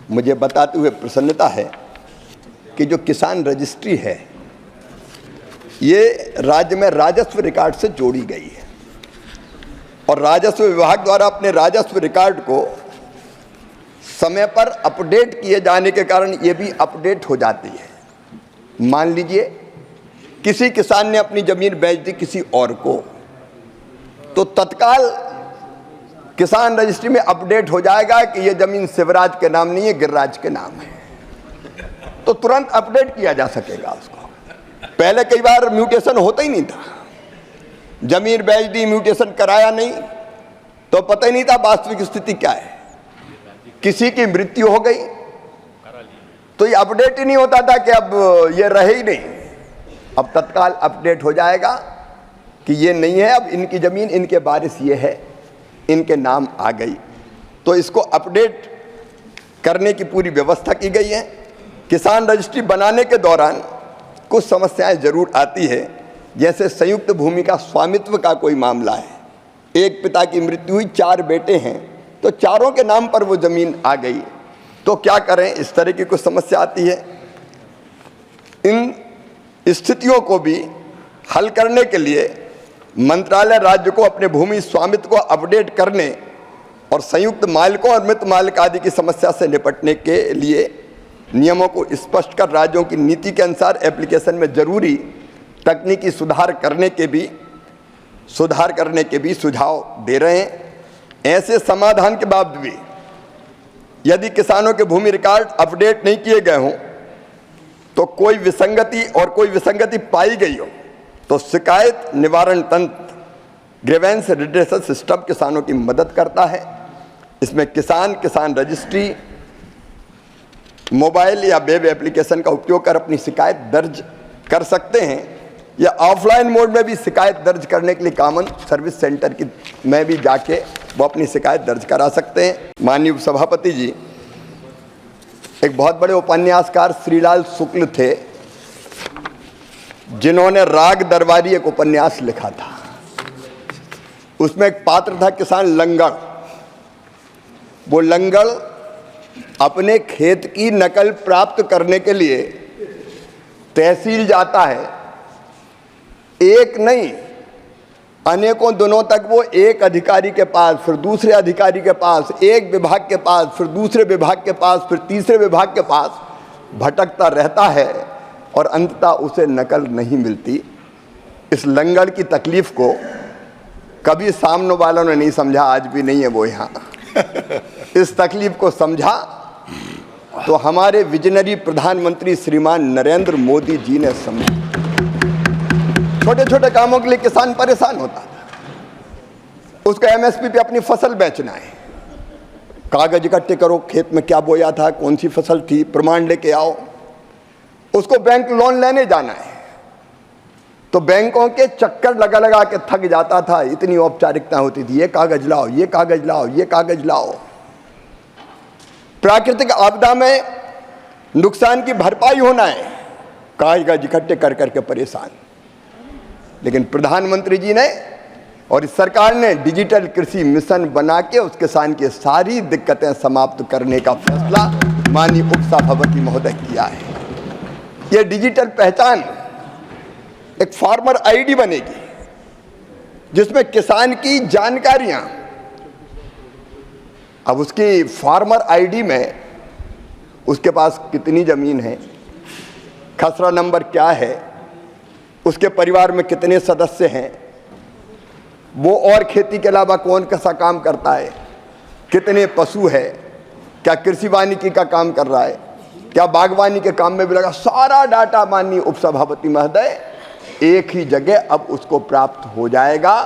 मुझे बताते हुए प्रसन्नता है कि जो किसान रजिस्ट्री है ये राज्य में राजस्व रिकॉर्ड से जोड़ी गई है और राजस्व विभाग द्वारा अपने राजस्व रिकॉर्ड को समय पर अपडेट किए जाने के कारण ये भी अपडेट हो जाती है। मान लीजिए किसी किसान ने अपनी जमीन बेच दी किसी और को, तो तत्काल किसान रजिस्ट्री में अपडेट हो जाएगा कि ये जमीन शिवराज के नाम नहीं है, गिरिराज के नाम है, तो तुरंत अपडेट किया जा सकेगा उसको। पहले कई बार म्यूटेशन होता ही नहीं था, जमीन बेच दी म्यूटेशन कराया नहीं तो पता ही नहीं था वास्तविक स्थिति क्या है। किसी की मृत्यु हो गई तो ये अपडेट ही नहीं होता था कि अब ये रहे ही नहीं, अब तत्काल अपडेट हो जाएगा कि ये नहीं है, अब इनकी जमीन इनके वारिस ये है, इनके नाम आ गई। तो इसको अपडेट करने की पूरी व्यवस्था की गई है। किसान रजिस्ट्री बनाने के दौरान कुछ समस्याएं जरूर आती है, जैसे संयुक्त भूमि का स्वामित्व का कोई मामला है, एक पिता की मृत्यु हुई, 4 बेटे हैं, तो चारों के नाम पर वो जमीन आ गई, तो क्या करें, इस तरह की कुछ समस्या आती है। इन स्थितियों को भी हल करने के लिए मंत्रालय राज्य को अपने भूमि स्वामित्व को अपडेट करने और संयुक्त मालिकों और मृत मालिक आदि की समस्या से निपटने के लिए नियमों को स्पष्ट कर राज्यों की नीति के अनुसार एप्लीकेशन में जरूरी तकनीकी सुधार करने के भी सुझाव दे रहे हैं। ऐसे समाधान के बाद भी यदि किसानों के भूमि रिकॉर्ड अपडेट नहीं किए गए हों तो कोई विसंगति पाई गई हो तो शिकायत निवारण तंत्र ग्रीवेंस रिड्रेसल सिस्टम किसानों की मदद करता है। इसमें किसान रजिस्ट्री मोबाइल या वेब एप्लीकेशन का उपयोग कर अपनी शिकायत दर्ज कर सकते हैं या ऑफलाइन मोड में भी शिकायत दर्ज करने के लिए कॉमन सर्विस सेंटर में भी जाके वो अपनी शिकायत दर्ज करा सकते हैं। माननीय सभापति जी, एक बहुत बड़े उपन्यासकार श्रीलाल शुक्ल थे जिन्होंने राग दरबारी एक उपन्यास लिखा था। उसमें एक पात्र था किसान लंगड़। वो लंगड़ अपने खेत की नकल प्राप्त करने के लिए तहसील जाता है, एक नहीं अनेकों दिनों तक वो एक अधिकारी के पास, फिर दूसरे अधिकारी के पास, एक विभाग के पास, फिर दूसरे विभाग के पास, फिर तीसरे विभाग के पास भटकता रहता है और अंततः उसे नकल नहीं मिलती। इस लंगड़ की तकलीफ को कभी सामने वालों ने नहीं समझा, आज भी नहीं है वो यहाँ। इस तकलीफ को समझा तो हमारे विजनरी प्रधानमंत्री श्रीमान नरेंद्र मोदी जी ने समझा। छोटे छोटे कामों के लिए किसान परेशान होता था, उसको एमएसपी पे अपनी फसल बेचना है, कागज इकट्ठे करो, खेत में क्या बोया था, कौन सी फसल थी, प्रमाण लेके आओ। उसको बैंक लोन लेने जाना है तो बैंकों के चक्कर लगा लगा के थक जाता था, इतनी औपचारिकता होती थी, ये कागज लाओ, ये कागज लाओ, ये कागज लाओ। प्राकृतिक आपदा में नुकसान की भरपाई होना है, कागज इकट्ठे कर करके परेशान। लेकिन प्रधानमंत्री जी ने और इस सरकार ने डिजिटल कृषि मिशन बना के उस किसान की सारी दिक्कतें समाप्त करने का फैसला माननीय उपसभापति महोदय किया है। यह डिजिटल पहचान एक फार्मर आईडी बनेगी जिसमें किसान की जानकारियां, अब उसकी फार्मर आईडी में उसके पास कितनी जमीन है, खसरा नंबर क्या है, उसके परिवार में कितने सदस्य हैं, वो और खेती के अलावा कौन कैसा काम करता है, कितने पशु है, क्या कृषि वानिकी का काम कर रहा है, क्या बागवानी के काम में भी लगा, सारा डाटा माननीय उपसभापति महोदय एक ही जगह अब उसको प्राप्त हो जाएगा।